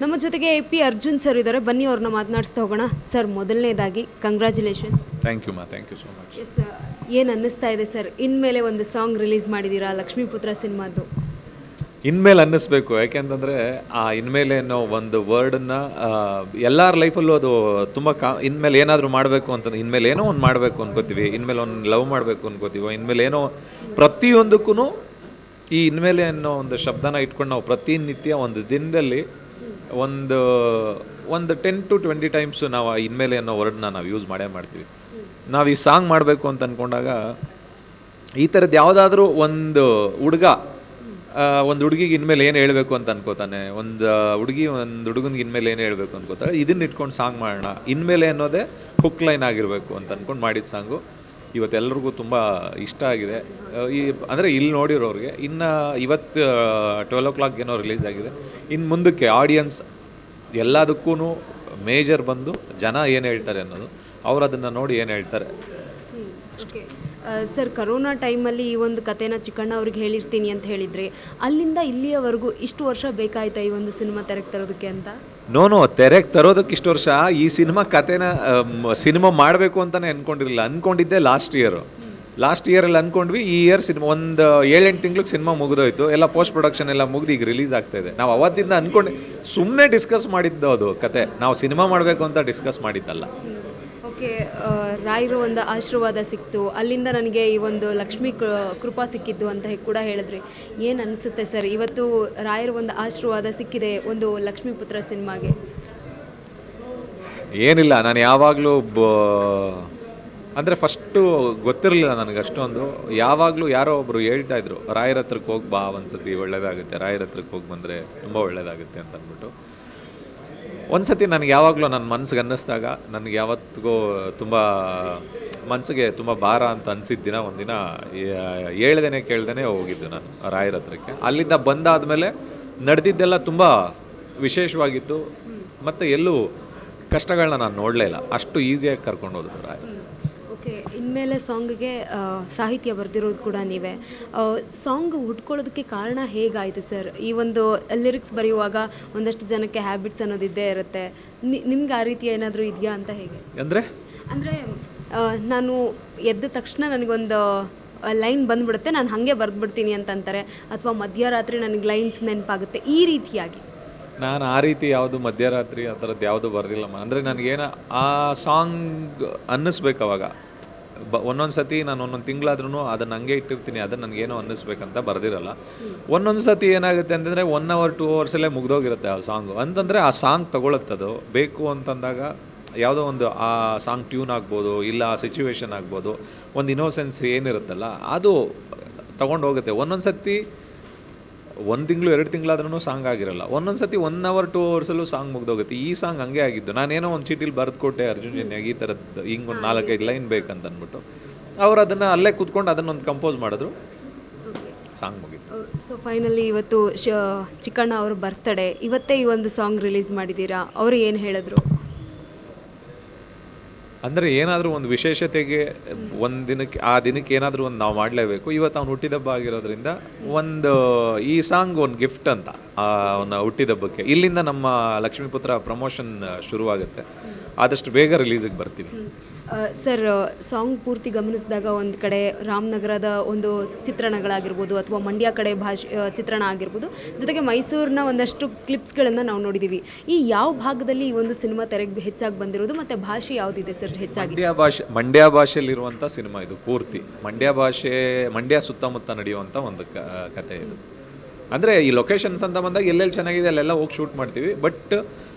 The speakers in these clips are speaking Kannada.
ನಮ್ಮ ಜೊತೆಗೆ ಎ.ಪಿ. ಅರ್ಜುನ್ ಸರ್ ಇದ್ದಾರೆ. ಬನ್ನಿ ಅವ್ರನ್ನ ಮಾತನಾಡಿಸ್ತಾ ಹೋಗೋಣ. ಸರ್, ಮೊದಲನೇದಾಗಿ congratulations. Thank you so much. Yes, ಏನು ಅನ್ನಿಸ್ತಾ ಇದೆ ಸರ್? ಇನ್ಮೇಲೆ ಒಂದು ಸಾಂಗ್ ರಿಲೀಸ್ ಮಾಡಿದ್ದೀರಾ ಲಕ್ಷ್ಮೀಪುತ್ರ ಸಿನಿಮಾದ್ದು. ಇನ್ಮೇಲೆ ಅನ್ನಿಸ್ಬೇಕು, ಯಾಕೆಂತಂದರೆ ಆ ಇನ್ಮೇಲೆ ಅನ್ನೋ ಒಂದು ವರ್ಡನ್ನು ಎಲ್ಲರ ಲೈಫಲ್ಲೂ ಅದು ತುಂಬ ಇನ್ಮೇಲೆ ಏನಾದರೂ ಮಾಡಬೇಕು ಅಂತ, ಇನ್ಮೇಲೆ ಏನೋ ಒಂದು ಮಾಡಬೇಕು ಅನ್ಕೋತೀವಿ, ಇನ್ಮೇಲೆ ಒಂದು ಲವ್ ಮಾಡಬೇಕು ಅನ್ಕೋತೀವೋ, ಇನ್ಮೇಲೆ ಏನೋ ಪ್ರತಿಯೊಂದಕ್ಕೂ ಈ ಇನ್ಮೇಲೆ ಅನ್ನೋ ಒಂದು ಶಬ್ದನ ಇಟ್ಕೊಂಡು ನಾವು ಪ್ರತಿನಿತ್ಯ ಒಂದು ದಿನದಲ್ಲಿ ಒಂದು 10 to 20 ಟೈಮ್ಸ್ ನಾವು ಇನ್ಮೇಲೆ ಅನ್ನೋ ವರ್ಡ್ನ ನಾವು ಯೂಸ್ ಮಾಡ್ತೀವಿ. ನಾವು ಈ ಸಾಂಗ್ ಮಾಡಬೇಕು ಅಂತ ಅಂದ್ಕೊಂಡಾಗ ಈ ಥರದ್ದು ಯಾವುದಾದ್ರೂ ಒಂದು ಹುಡುಗಿಗೆ ಇನ್ಮೇಲೆ ಏನು ಹೇಳಬೇಕು ಅಂತ ಅನ್ಕೋತಾನೆ, ಒಂದು ಹುಡುಗನಿಗೆ ಇನ್ಮೇಲೆ ಏನು ಹೇಳಬೇಕು ಅನ್ಕೋತಾಳೆ, ಇದನ್ನ ಇಟ್ಕೊಂಡು ಸಾಂಗ್ ಮಾಡೋಣ, ಇನ್ಮೇಲೆ ಅನ್ನೋದೇ ಹುಕ್ ಲೈನ್ ಆಗಿರಬೇಕು ಅಂತ ಅಂದ್ಕೊಂಡು ಮಾಡಿದ ಸಾಂಗು ಇವತ್ತೆಲ್ಲರಿಗೂ ತುಂಬ ಇಷ್ಟ ಆಗಿದೆ. ಅಂದರೆ ಇಲ್ಲಿ ನೋಡಿರೋರಿಗೆ ಇನ್ನು ಇವತ್ತು 12 o'clock ಏನೋ ರಿಲೀಸ್ ಆಗಿದೆ. ಇನ್ನು ಮುಂದಕ್ಕೆ ಆಡಿಯನ್ಸ್ ಎಲ್ಲದಕ್ಕೂ ಮೇಜರ್ ಬಂದು ಜನ ಏನು ಹೇಳ್ತಾರೆ ಅನ್ನೋದು, ಅವ್ರು ಅದನ್ನು ನೋಡಿ ಏನು ಹೇಳ್ತಾರೆ. ಓಕೆ ಸರ್, ಕರೋನಾ ಟೈಮಲ್ಲಿ ಈ ಒಂದು ಕಥೆನ ಚಿಕ್ಕಣ್ಣ ಅವ್ರಿಗೆ ಹೇಳಿರ್ತೀನಿ ಅಂತ ಹೇಳಿದ್ರಿ. ಅಲ್ಲಿಂದ ಇಲ್ಲಿಯವರೆಗೂ ಇಷ್ಟು ವರ್ಷ ಬೇಕಾಯ್ತಾ ಈ ಒಂದು ಸಿನಿಮಾ ತೆರೆಗೆ ತರೋದಕ್ಕೆ ಅಂತ? ನೋ ತೆರೆಗೆ ತರೋದಕ್ಕೆ ಇಷ್ಟು ವರ್ಷ. ಈ ಸಿನಿಮಾ ಮಾಡಬೇಕು ಅಂತಲೇ ಅಂದ್ಕೊಂಡಿದ್ದೆ ಲಾಸ್ಟ್ ಇಯರಲ್ಲಿ ಅಂದ್ಕೊಂಡ್ವಿ. ಈ ಇಯರ್ ಸಿನಿಮಾ ಒಂದು 7-8 ತಿಂಗ್ಳಿಗೆ ಸಿನಿಮಾ ಮುಗಿದೋಯ್ತು, ಎಲ್ಲ ಪೋಸ್ಟ್ ಪ್ರೊಡಕ್ಷನ್ ಎಲ್ಲ ಮುಗಿದು ಈಗ ರಿಲೀಸ್ ಆಗ್ತಾಯಿದೆ. ನಾವು ಅವತ್ತಿಂದ ಅಂದ್ಕೊಂಡು ಸುಮ್ಮನೆ ಡಿಸ್ಕಸ್ ಮಾಡಿದ್ದು ಅದು ಕತೆ, ನಾವು ಸಿನಿಮಾ ಮಾಡಬೇಕು ಅಂತ ಡಿಸ್ಕಸ್ ಮಾಡಿದ್ದಲ್ಲ. ಓಕೆ, ರಾಯರು ಒಂದು ಆಶೀರ್ವಾದ ಸಿಕ್ತು, ಅಲ್ಲಿಂದ ನನಗೆ ಈ ಒಂದು ಲಕ್ಷ್ಮೀ ಕೃಪಾ ಸಿಕ್ಕಿದ್ದು ಅಂತ ಕೂಡ ಹೇಳಿದ್ರಿ. ಏನು ಅನಿಸುತ್ತೆ ಸರ್, ಇವತ್ತು ರಾಯರ ಒಂದು ಆಶೀರ್ವಾದ ಸಿಕ್ಕಿದೆ ಒಂದು ಲಕ್ಷ್ಮೀಪುತ್ರ ಸಿನಿಮಾಗೆ? ಏನಿಲ್ಲ, ನಾನು ಯಾವಾಗಲೂ ಅಂದರೆ ಫಸ್ಟು ಗೊತ್ತಿರಲಿಲ್ಲ ನನಗೆ ಅಷ್ಟೊಂದು. ಯಾವಾಗಲೂ ಯಾರೋ ಒಬ್ಬರು ಹೇಳ್ತಾಯಿದ್ರು, ರಾಯರ ಹತ್ರಕ್ಕೆ ಹೋಗಿ ಬಾ ಒಂದ್ಸತಿ ಒಳ್ಳೇದಾಗುತ್ತೆ, ರಾಯರ ಹತ್ರಕ್ಕೆ ಹೋಗಿ ಬಂದರೆ ತುಂಬ ಒಳ್ಳೇದಾಗುತ್ತೆ ಅಂತ ಅಂದ್ಬಿಟ್ಟು. ಒಂದು ಸತಿ ನನಗೆ ಯಾವಾಗಲೂ ನನ್ನ ಮನಸ್ಸಿಗೆ ಅನ್ನಿಸ್ದಾಗ, ನನಗೆ ಯಾವತ್ತಿಗೂ ತುಂಬ ಮನಸ್ಸಿಗೆ ತುಂಬ ಭಾರ ಅಂತ ಅನಿಸಿದ್ದ ದಿನ ಒಂದಿನ ಕೇಳ್ದೇ ಹೋಗಿದ್ದು ನಾನು ರಾಯರ ಹತ್ರಕ್ಕೆ. ಅಲ್ಲಿಂದ ಬಂದಾದಮೇಲೆ ನಡೆದಿದ್ದೆಲ್ಲ ತುಂಬ ವಿಶೇಷವಾಗಿತ್ತು, ಮತ್ತು ಎಲ್ಲೂ ಕಷ್ಟಗಳನ್ನ ನಾನು ನೋಡಲೇ ಇಲ್ಲ. ಅಷ್ಟು ಈಸಿಯಾಗಿ ಕರ್ಕೊಂಡು ಹೋದ್ರು ರಾಯರು. ಓಕೆ, ಇನ್ಮೇಲೆ ಸಾಂಗ್ಗೆ ಸಾಹಿತ್ಯ ಬರೆದಿರೋದು ಕೂಡ ನೀವೇ. ಸಾಂಗ್ ಹುಟ್ಕೊಳ್ಳೋದಕ್ಕೆ ಕಾರಣ ಹೇಗಾಯಿತು ಸರ್? ಈ ಒಂದು ಲಿರಿಕ್ಸ್ ಬರೆಯುವಾಗ ಒಂದಷ್ಟು ಜನಕ್ಕೆ ಹ್ಯಾಬಿಟ್ಸ್ ಅನ್ನೋದಿದ್ದೇ ಇರುತ್ತೆ, ನಿಮ್ಗೆ ಆ ರೀತಿ ಏನಾದರೂ ಇದೆಯಾ ಅಂತ? ಹೇಗೆ ಅಂದರೆ ನಾನು ಎದ್ದ ತಕ್ಷಣ ನನಗೊಂದು ಲೈನ್ ಬಂದ್ಬಿಡುತ್ತೆ, ನಾನು ಹಾಗೆ ಬರೆದ್ಬಿಡ್ತೀನಿ ಅಂತಂತಾರೆ, ಅಥವಾ ಮಧ್ಯರಾತ್ರಿ ನನಗೆ ಲೈನ್ಸ್ ನೆನಪಾಗುತ್ತೆ, ಈ ರೀತಿಯಾಗಿ? ನಾನು ಆ ರೀತಿ ಯಾವುದು ಮಧ್ಯರಾತ್ರಿ ಆ ಥರದ್ದು ಯಾವುದು ಬರೆದಿಲ್ಲಮ್ಮ. ಅಂದರೆ ನನಗೇನು ಆ ಸಾಂಗ್ ಅನ್ನಿಸ್ಬೇಕು ಅವಾಗ. ಒಂದೊಂದು ಸತಿ ನಾನು ಒಂದೊಂದು ತಿಂಗಳಾದ್ರೂ ಅದನ್ನು ಹಂಗೆ ಇಟ್ಟಿರ್ತೀನಿ, ಅದನ್ನು ನನಗೇನೋ ಅನ್ನಿಸ್ಬೇಕಂತ ಬರೆದಿರಲ್ಲ. ಒಂದೊಂದು ಸತಿ ಏನಾಗುತ್ತೆ ಅಂತಂದರೆ 1 hour 2 hours ಮುಗ್ದೋಗಿರುತ್ತೆ ಆ ಸಾಂಗು. ಅಂತಂದರೆ ಆ ಸಾಂಗ್ ತಗೊಳುತ್ತದು ಬೇಕು ಅಂತಂದಾಗ, ಯಾವುದೋ ಒಂದು ಆ ಸಾಂಗ್ ಟ್ಯೂನ್ ಆಗ್ಬೋದು, ಇಲ್ಲ ಆ ಸಿಚುವೇಶನ್ ಆಗ್ಬೋದು, ಒಂದು ಇನ್ನೋಸೆನ್ಸ್ ಏನಿರುತ್ತಲ್ಲ ಅದು ತೊಗೊಂಡು ಹೋಗುತ್ತೆ. ಒಂದೊಂದು ಸತಿ 1 ತಿಂಗಳು 2 ತಿಂಗಳಾದ್ರೂ ಸಾಂಗ್ ಆಗಿರಲ್ಲ, ಒಂದೊಂದು ಸತಿ 1 hour 2 hours ಸಾಂಗ್ ಮುಗ್ದೋಗುತ್ತೆ. ಈ ಸಾಂಗ್ ಹಂಗೆ ಆಗಿದ್ದು. ನಾನೇನೋ ಒಂದು ಚೀಟಿಲಿ ಬರೆದು ಕೊಟ್ಟೆ ಅರ್ಜುನ್ ಜನ್ಯಾಗಿ, ಈ ಥರದ್ದು ಹಿಂಗೆ ಒಂದು 4-5 ಲೈನ್ ಬೇಕಂತ ಅಂದ್ಬಿಟ್ಟು ಅವ್ರು ಅದನ್ನು ಅಲ್ಲೇ ಕೂತ್ಕೊಂಡು ಅದನ್ನೊಂದು ಕಂಪೋಸ್ ಮಾಡಿದ್ರು, ಸಾಂಗ್ ಮುಗಿತು. ಸೊ ಫೈನಲಿ ಇವತ್ತು ಚಿಕ್ಕಣ್ಣ ಅವ್ರ ಬರ್ತ್ಡೇ, ಇವತ್ತೇ ಈ ಒಂದು ಸಾಂಗ್ ರಿಲೀಸ್ ಮಾಡಿದ್ದೀರಾ. ಅವರು ಏನು ಹೇಳಿದ್ರು? ಅಂದರೆ ಏನಾದರೂ ಒಂದು ವಿಶೇಷತೆಗೆ ಆ ದಿನಕ್ಕೆ ಏನಾದರೂ ಒಂದು ನಾವು ಮಾಡಲೇಬೇಕು. ಇವತ್ತು ಅವ್ನು ಹುಟ್ಟಿದಬ್ಬ ಆಗಿರೋದ್ರಿಂದ ಈ ಸಾಂಗ್ ಒಂದು ಗಿಫ್ಟ್ ಅಂತ ಅವನ ಹುಟ್ಟಿದಬ್ಬಕ್ಕೆ. ಇಲ್ಲಿಂದ ನಮ್ಮ ಲಕ್ಷ್ಮೀಪುತ್ರ ಪ್ರಮೋಷನ್ ಶುರುವಾಗುತ್ತೆ, ಆದಷ್ಟು ಬೇಗ ರಿಲೀಸಿಗೆ ಬರ್ತೀವಿ. ಸರ್, ಸಾಂಗ್ ಪೂರ್ತಿ ಗಮನಿಸಿದಾಗ ಒಂದು ಕಡೆ ರಾಮನಗರದ ಒಂದು ಚಿತ್ರಣಗಳಾಗಿರ್ಬೋದು, ಅಥವಾ ಮಂಡ್ಯ ಕಡೆ ಚಿತ್ರಣ ಆಗಿರ್ಬೋದು, ಜೊತೆಗೆ ಮೈಸೂರಿನ ಒಂದಷ್ಟು ಕ್ಲಿಪ್ಸ್ಗಳನ್ನು ನಾವು ನೋಡಿದ್ದೀವಿ. ಈ ಯಾವ ಭಾಗದಲ್ಲಿ ಈ ಒಂದು ಸಿನಿಮಾ ತೆರೆಗೆ ಹೆಚ್ಚಾಗಿ ಬಂದಿರೋದು, ಮತ್ತು ಭಾಷೆ ಯಾವುದಿದೆ ಸರ್ ಹೆಚ್ಚಾಗಿ? ಮಂಡ್ಯ ಭಾಷೆಯಲ್ಲಿರುವಂಥ ಸಿನಿಮಾ ಇದು. ಪೂರ್ತಿ ಮಂಡ್ಯ ಸುತ್ತಮುತ್ತ ನಡೆಯುವಂಥ ಒಂದು ಕತೆ ಇದು. ಅಂದರೆ ಈ ಲೊಕೇಶನ್ಸ್ ಅಂತ ಬಂದಾಗ ಎಲ್ಲೆಲ್ಲಿ ಚೆನ್ನಾಗಿದೆ ಅಲ್ಲೆಲ್ಲ ಹೋಗಿ ಶೂಟ್ ಮಾಡ್ತೀವಿ. ಬಟ್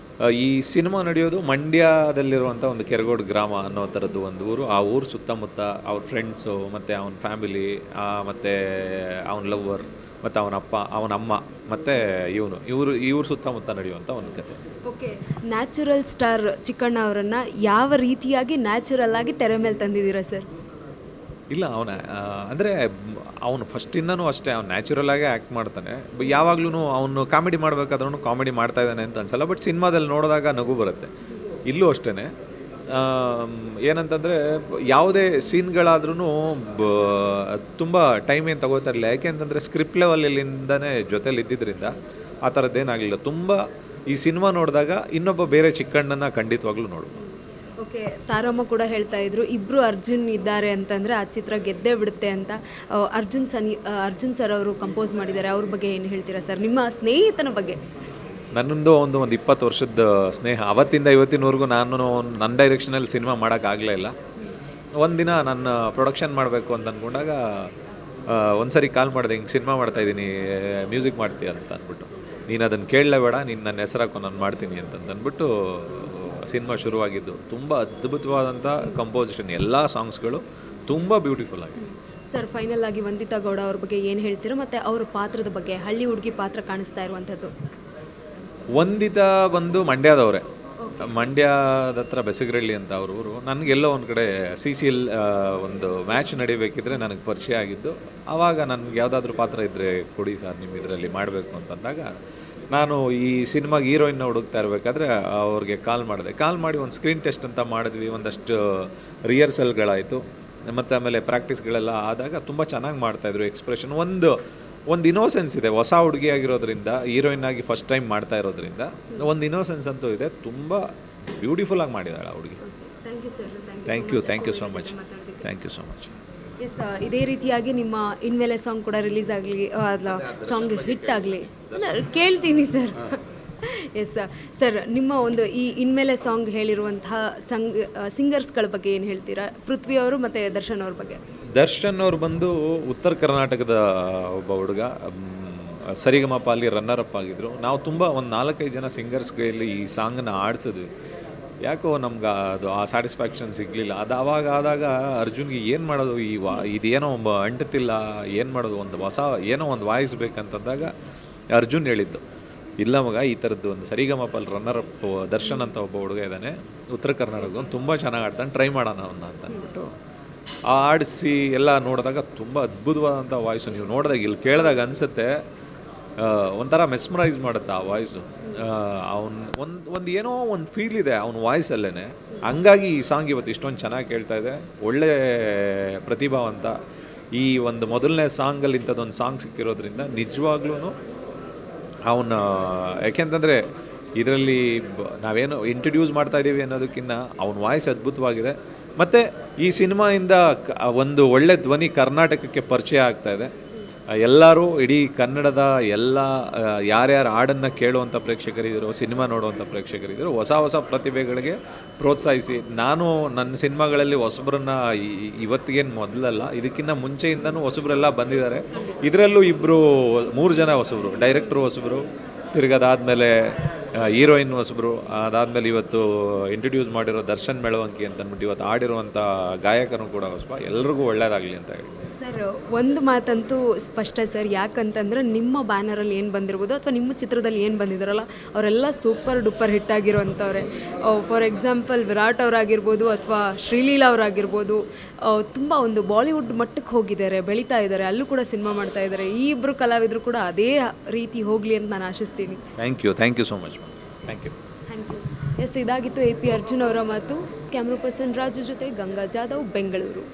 ಈ ಸಿನಿಮಾ ನಡೆಯೋದು ಮಂಡ್ಯದಲ್ಲಿರುವಂಥ ಒಂದು ಕೆರಗೋಡು ಗ್ರಾಮ ಅನ್ನೋ ಥರದ್ದು ಒಂದು ಊರು. ಆ ಊರು ಸುತ್ತಮುತ್ತ ಅವ್ರ ಫ್ರೆಂಡ್ಸು, ಮತ್ತು ಅವನ ಫ್ಯಾಮಿಲಿ, ಮತ್ತು ಅವನ ಲವ್ವರ್, ಮತ್ತು ಅವನಪ್ಪ, ಅವನಮ್ಮ, ಮತ್ತು ಇವ್ರ ಸುತ್ತಮುತ್ತ ನಡೆಯುವಂಥ ಒಂದು ಕತೆ. ಓಕೆ, ನ್ಯಾಚುರಲ್ ಸ್ಟಾರ್ ಚಿಕ್ಕಣ್ಣ ಅವರನ್ನು ಯಾವ ರೀತಿಯಾಗಿ ನ್ಯಾಚುರಲ್ ಆಗಿ ತೆರೆ ಮೇಲೆ ತಂದಿದ್ದೀರಾ ಸರ್? ಇಲ್ಲ, ಅಂದರೆ ಅವನು ಫಸ್ಟಿಂದನೂ ಅಷ್ಟೇ, ಅವ್ನು ನ್ಯಾಚುರಲ್ ಆಗೇ ಆ್ಯಕ್ಟ್ ಮಾಡ್ತಾನೆ. ಯಾವಾಗ್ಲೂ ಅವನು ಕಾಮಿಡಿ ಮಾಡಬೇಕಾದ್ರೂ ಕಾಮಿಡಿ ಮಾಡ್ತಾ ಇದ್ದಾನೆ ಅಂತ ಅನ್ಸಲ್ಲ. ಬಟ್ ಸಿನಿಮಾದಲ್ಲಿ ನೋಡಿದಾಗ ನಗು ಬರುತ್ತೆ. ಇಲ್ಲೂ ಅಷ್ಟೇ. ಏನಂತಂದರೆ ಯಾವುದೇ ಸೀನ್ಗಳಾದ್ರೂ ತುಂಬ ಟೈಮ್ ಏನು ತಗೋತಾ ಇರಲಿಲ್ಲ. ಯಾಕೆ ಅಂತಂದರೆ ಸ್ಕ್ರಿಪ್ಟ್ ಲೆವೆಲಿಂದನೇ ಜೊತೆಲಿ ಇದ್ದಿದ್ದರಿಂದ ಆ ಥರದ್ದೇನಾಗಲಿಲ್ಲ. ತುಂಬ ಈ ಸಿನಿಮಾ ನೋಡಿದಾಗ ಇನ್ನೊಬ್ಬ ಬೇರೆ ಚಿಕ್ಕಣ್ಣನ ಖಂಡಿತವಾಗ್ಲೂ ನೋಡ್ಬೋದು. ಓಕೆ, ತಾರಮ್ಮ ಕೂಡ ಹೇಳ್ತಾ ಇದ್ರು ಇಬ್ಬರು ಅರ್ಜುನ್ ಇದ್ದಾರೆ ಅಂತಂದರೆ ಆ ಚಿತ್ರ ಗೆದ್ದೇ ಬಿಡುತ್ತೆ ಅಂತ. ಅರ್ಜುನ್ ಸರ್ ಅವರು ಕಂಪೋಸ್ ಮಾಡಿದ್ದಾರೆ, ಅವ್ರ ಬಗ್ಗೆ ಏನು ಹೇಳ್ತೀರಾ ಸರ್, ನಿಮ್ಮ ಸ್ನೇಹಿತನ ಬಗ್ಗೆ? ನನ್ನೊಂದು ಒಂದು 20 ವರ್ಷದ ಸ್ನೇಹ, ಅವತ್ತಿಂದ ಇವತ್ತಿನವರೆಗೂ ನಾನು ನನ್ನ ಡೈರೆಕ್ಷನಲ್ಲಿ ಸಿನಿಮಾ ಮಾಡೋಕ್ಕಾಗಲೇ ಇಲ್ಲ. ಒಂದಿನ ನನ್ನ ಪ್ರೊಡಕ್ಷನ್ ಮಾಡಬೇಕು ಅಂತ ಅಂದ್ಕೊಂಡಾಗ ಒಂದು ಸರಿ ಕಾಲ್ ಮಾಡಿದೆ, ಹಿಂಗೆ ಸಿನಿಮಾ ಮಾಡ್ತಾಯಿದ್ದೀನಿ, ಮ್ಯೂಸಿಕ್ ಮಾಡ್ತೀಯ ಅಂತ ಅಂದ್ಬಿಟ್ಟು. ನೀನು ಅದನ್ನು ಕೇಳಲೇಬೇಡ, ನೀನು ನನ್ನ ಹೆಸರಾಕೋ ನಾನು ಮಾಡ್ತೀನಿ ಅಂತಂದ್ಬಿಟ್ಟು ಸಿನಿಮಾ ಶುರುವಾಗಿದ್ದು. ತುಂಬ ಅದ್ಭುತವಾದಂಥ ಕಂಪೋಸಿಷನ್, ಎಲ್ಲ ಸಾಂಗ್ಸ್ಗಳು ತುಂಬ ಬ್ಯೂಟಿಫುಲ್ ಆಗಿದೆ. ಸರ್, ಫೈನಲ್ ಆಗಿ ವಂದಿತಾ ಗೌಡ ಅವ್ರ ಬಗ್ಗೆ ಏನು ಹೇಳ್ತೀರಾ, ಮತ್ತು ಅವ್ರ ಪಾತ್ರದ ಬಗ್ಗೆ, ಹಳ್ಳಿ ಹುಡುಗಿ ಪಾತ್ರ ಕಾಣಿಸ್ತಾ ಇರುವಂಥದ್ದು? ವಂದಿತಾ ಬಂದು ಮಂಡ್ಯದವರೇ, ಮಂಡ್ಯದ ಹತ್ರ ಬೆಸಗರಳ್ಳಿ ಅಂತ ಅವ್ರ ಊರು. ನನಗೆಲ್ಲೋ ಒಂದು ಕಡೆ CCL ಒಂದು ಮ್ಯಾಚ್ ನಡಿಬೇಕಿದ್ರೆ ನನಗೆ ಪರಿಚಯ ಆಗಿದ್ದು. ಆವಾಗ ನನಗೆ ಯಾವುದಾದ್ರೂ ಪಾತ್ರ ಇದ್ದರೆ ಕೊಡಿ ಸರ್, ನಿಮ್ಮ ಇದರಲ್ಲಿ ಮಾಡಬೇಕು ಅಂತಂದಾಗ ನಾನು ಈ ಸಿನಿಮಾಗೆ ಹೀರೋಯಿನ್ನ ಹುಡುಕ್ತಾ ಇರಬೇಕಾದ್ರೆ ಅವ್ರಿಗೆ ಕಾಲ್ ಮಾಡಿ ಒಂದು ಸ್ಕ್ರೀನ್ ಟೆಸ್ಟ್ ಅಂತ ಮಾಡಿದ್ವಿ. ಒಂದಷ್ಟು ರಿಹರ್ಸಲ್ಗಳಾಯಿತು, ಮತ್ತು ಆಮೇಲೆ ಪ್ರಾಕ್ಟೀಸ್ಗಳೆಲ್ಲ ಆದಾಗ ತುಂಬ ಚೆನ್ನಾಗಿ ಮಾಡ್ತಾಯಿದ್ರು. ಎಕ್ಸ್ಪ್ರೆಷನ್ ಒಂದು ಇನೋಸೆನ್ಸ್ ಇದೆ, ಹೊಸ ಹುಡುಗಿ ಆಗಿರೋದ್ರಿಂದ, ಹೀರೋಯಿನ್ ಆಗಿ ಫಸ್ಟ್ ಟೈಮ್ ಮಾಡ್ತಾ ಇರೋದ್ರಿಂದ ಒಂದು ಇನೋಸೆನ್ಸ್ ಅಂತೂ ಇದೆ. ತುಂಬ ಬ್ಯೂಟಿಫುಲ್ಲಾಗಿ ಮಾಡಿದಾಳೆ ಆ ಹುಡುಗಿ. Thank you so much. Yes, ಇದೇ ರೀತಿಯಾಗಿ ನಿಮ್ಮ ಇನ್ಮೇಲೆ ಸಾಂಗ್ ಕೂಡ ರಿಲೀಸ್ ಆಗಲಿ, ಅಲ್ಲ ಸಾಂಗ್ ಹಿಟ್ ಆಗಲಿ ಕೇಳ್ತೀನಿ ಸರ್. ಎಸ್ ಸರ್, ನಿಮ್ಮ ಒಂದು ಈ ಇನ್ಮೇಲೆ ಸಾಂಗ್ ಹೇಳಿರುವಂತಹ ಸಿಂಗರ್ಸ್ಗಳ ಬಗ್ಗೆ ಏನು ಹೇಳ್ತೀರಾ? ಪೃಥ್ವಿ ಅವರು ಮತ್ತು ದರ್ಶನ್ ಅವ್ರ ಬಗ್ಗೆ. ದರ್ಶನ್ ಅವ್ರು ಬಂದು ಉತ್ತರ ಕರ್ನಾಟಕದ ಒಬ್ಬ ಹುಡುಗ, ಸರಿಗಮಪ ಅಲ್ಲಿ ರನ್ನರ್ ಅಪ್ ಆಗಿದ್ರು. ನಾವು ತುಂಬ ಒಂದು 4-5 ಜನ ಸಿಂಗರ್ಸ್ ಕೈಯಲ್ಲಿ ಈ ಸಾಂಗನ್ನ ಆಡಿಸಿದ್ವಿ. ಯಾಕೋ ನಮ್ಗೆ ಅದು ಆ ಸ್ಯಾಟಿಸ್ಫ್ಯಾಕ್ಷನ್ ಸಿಗಲಿಲ್ಲ. ಅದು ಆವಾಗ ಆದಾಗ ಅರ್ಜುನ್ಗೆ ಏನು ಮಾಡೋದು, ಇದೇನೋ ಅಂಟುತ್ತಿಲ್ಲ, ಏನು ಮಾಡೋದು, ಏನೋ ಒಂದು ವಾಯ್ಸ್ ಬೇಕಂತಂದಾಗ ಅರ್ಜುನ್ ಹೇಳಿದ್ದು, ಇಲ್ಲ ಮಗ, ಈ ಥರದ್ದು ಒಂದು ಸರಿಗಮಪಲ್ಲಿ ರನ್ನರ್ ಅಪ್ ದರ್ಶನ್ ಅಂತ ಒಬ್ಬ ಹುಡುಗ ಇದ್ದಾನೆ ಉತ್ತರ ಕರ್ನಾಟಕದ, ತುಂಬ ಚೆನ್ನಾಗಿ ಆಡ್ತಾನೆ, ಟ್ರೈ ಮಾಡೋಣ ಅವನ್ನ ಅಂತ ಅಂದ್ಬಿಟ್ಟು ಆಡಿಸಿ ಎಲ್ಲ ನೋಡಿದಾಗ ತುಂಬ ಅದ್ಭುತವಾದಂಥ ವಾಯ್ಸು. ನೀವು ನೋಡಿದಾಗ, ಇಲ್ಲಿ ಕೇಳಿದಾಗ ಅನಿಸುತ್ತೆ, ಒಂಥರ ಮೆಸ್ಮರೈಸ್ ಮಾಡುತ್ತೆ ಆ ವಾಯ್ಸು. ಒಂದು ಏನೋ ಒಂದು ಫೀಲ್ ಇದೆ ಅವನ ವಾಯ್ಸಲ್ಲೇ. ಹಂಗಾಗಿ ಈ ಸಾಂಗ್ ಇವತ್ತು ಇಷ್ಟೊಂದು ಚೆನ್ನಾಗಿ ಕೇಳ್ತಾ ಇದೆ. ಒಳ್ಳೆ ಪ್ರತಿಭಾವಂತ. ಈ ಒಂದು ಮೊದಲನೇ ಸಾಂಗಲ್ಲಿ ಇಂಥದ್ದೊಂದು ಸಾಂಗ್ ಸಿಕ್ಕಿರೋದ್ರಿಂದ ನಿಜವಾಗ್ಲೂ ಅವನ, ಯಾಕೆಂತಂದರೆ ಇದರಲ್ಲಿ ನಾವೇನು ಇಂಟ್ರಡ್ಯೂಸ್ ಮಾಡ್ತಾಯಿದ್ದೀವಿ ಅನ್ನೋದಕ್ಕಿಂತ ಅವನ ವಾಯ್ಸ್ ಅದ್ಭುತವಾಗಿದೆ. ಮತ್ತು ಈ ಸಿನಿಮಾಯಿಂದ ಒಂದು ಒಳ್ಳೆ ಧ್ವನಿ ಕರ್ನಾಟಕಕ್ಕೆ ಪರಿಚಯ ಆಗ್ತಾಯಿದೆ. ಎಲ್ಲರೂ, ಇಡೀ ಕನ್ನಡದ ಎಲ್ಲ ಯಾರ್ಯಾರು ಹಾಡನ್ನು ಕೇಳುವಂಥ ಪ್ರೇಕ್ಷಕರಿದ್ದರು, ಸಿನಿಮಾ ನೋಡುವಂಥ ಪ್ರೇಕ್ಷಕರಿದ್ದರು, ಹೊಸ ಪ್ರತಿಭೆಗಳಿಗೆ ಪ್ರೋತ್ಸಾಹಿಸಿ. ನಾನು ನನ್ನ ಸಿನಿಮಾಗಳಲ್ಲಿ ಹೊಸಬ್ರನ್ನ ಇವತ್ತಿಗೇನು ಮೊದಲಲ್ಲ, ಇದಕ್ಕಿಂತ ಮುಂಚೆಯಿಂದನೂ ಹೊಸಬ್ರೆಲ್ಲ ಬಂದಿದ್ದಾರೆ. ಇದರಲ್ಲೂ 3 ಜನ ಹೊಸಬ್ರು, ಡೈರೆಕ್ಟ್ರು ಹೊಸಬ್ರು, ತಿರ್ಗದಾದಮೇಲೆ ಹೀರೋಯಿನ್ ಹೊಸಬ್ರು, ಅದಾದಮೇಲೆ ಇವತ್ತು ಇಂಟ್ರಡ್ಯೂಸ್ ಮಾಡಿರೋ ದರ್ಶನ್ ಮೆಳವಂಕಿ ಅಂತಂದ್ಬಿಟ್ಟು ಇವತ್ತು ಆಡಿರುವಂಥ ಗಾಯಕನು ಕೂಡ ಹೊಸಬ. ಎಲ್ರಿಗೂ ಒಳ್ಳೆಯದಾಗಲಿ ಅಂತ ಹೇಳಿ. ಸರ್, ಒಂದು ಮಾತಂತೂ ಸ್ಪಷ್ಟ ಸರ್, ಯಾಕಂತಂದ್ರೆ ನಿಮ್ಮ ಬ್ಯಾನರಲ್ಲಿ ಏನು ಬಂದಿರ್ಬೋದು ಅಥವಾ ನಿಮ್ಮ ಚಿತ್ರದಲ್ಲಿ ಏನು ಬಂದಿದ್ದಾರಲ್ಲ ಅವರೆಲ್ಲ ಸೂಪರ್ ಡೂಪರ್ ಹಿಟ್ ಆಗಿರೋವಂಥವ್ರೆ. ಫಾರ್ ಎಕ್ಸಾಂಪಲ್ ವಿರಾಟ್ ಅವರಾಗಿರ್ಬೋದು ಅಥವಾ ಶ್ರೀಲೀಲಾ ಅವರಾಗಿರ್ಬೋದು, ತುಂಬ ಒಂದು ಬಾಲಿವುಡ್ ಮಟ್ಟಕ್ಕೆ ಹೋಗಿದ್ದಾರೆ, ಬೆಳೀತಾ ಇದ್ದಾರೆ, ಅಲ್ಲೂ ಕೂಡ ಸಿನಿಮಾ ಮಾಡ್ತಾ ಇದ್ದಾರೆ. ಈ ಇಬ್ಬರು ಕಲಾವಿದರು ಕೂಡ ಅದೇ ರೀತಿ ಹೋಗಲಿ ಅಂತ ನಾನು ಆಶಿಸ್ತೀನಿ. Thank you so much. Thank you. Yes, ಇದಾಗಿತ್ತು AP ಅರ್ಜುನ್ ಅವರ ಮಾತು. ಕ್ಯಾಮ್ರಾ ಪರ್ಸನ್ ರಾಜು ಜೊತೆ ಗಂಗಾ ಜಾಧವ್, ಬೆಂಗಳೂರು.